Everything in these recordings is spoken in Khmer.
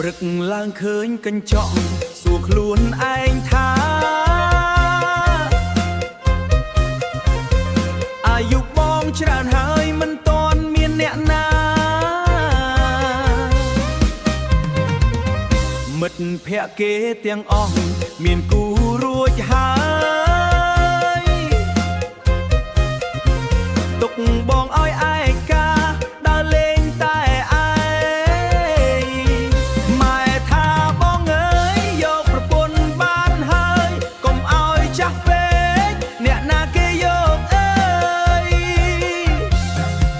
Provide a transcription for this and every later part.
ព្រឹកឡើងឃើញកញ្ចក់សួរខ្លួនឯងថាអាយុបងច្រើនហើយមិនទាន់មានអ្នកណាមិត្តភក្តិគេទាំងអស់មានគូរួចហើយទុកបងឲ្យឯកាដើរលេងតែឯងម៉ែថាបងអើយយកប្រពន្ធបានហើយកុំឲ្យចាស់ពេកអ្នកណាគេយកអើយ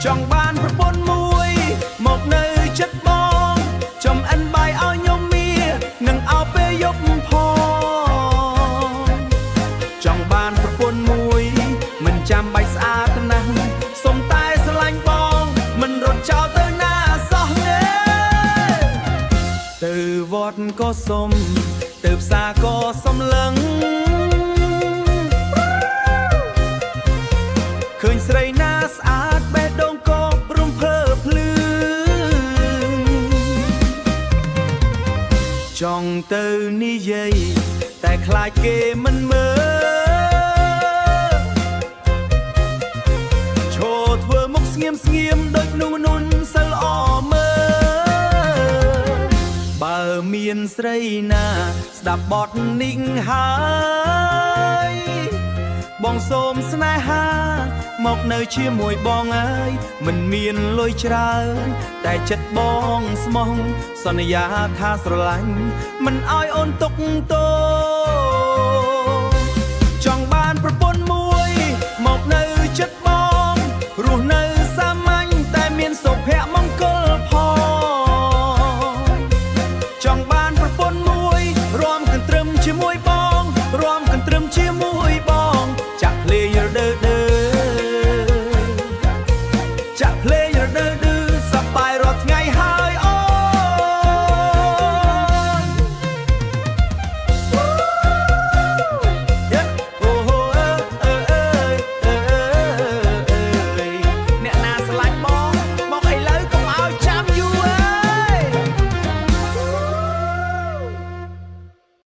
ចង់បានប្រពន្ធមួយមកនៅចិត្តបងចំអិនបាយឲ្យខ្ញុំនឹងអោពេលយប់ផងចង់បានប្រពន្ធមួយមិនចាំបាច់ស្អាតណាស់សុំតែស្រឡាញ់បងមិនរត់ចោលទៅណាសោះទេទៅវត្តក៏សុំទៅផ្សារក៏សំឡឹងឃើញស្រីណាស្អាតបេះដូងក៏រំភើបភ្លឺចង់ទៅនិយាយតែខ្លាចគេមិនមើលឈរធ្វើមុខស្ងៀមស្ងៀមដូចនួនសិលអមើលបើមានស្រីណាស្ដាប់បទនេះហើយបងសូមស្នេហាមកនៅជាមួយបងអើយមិនមានលុយច្រើនតែចិត្តបងស្មោះសន្យាថាស្រឡាញ់មិនឲ្យអូនទុកទោស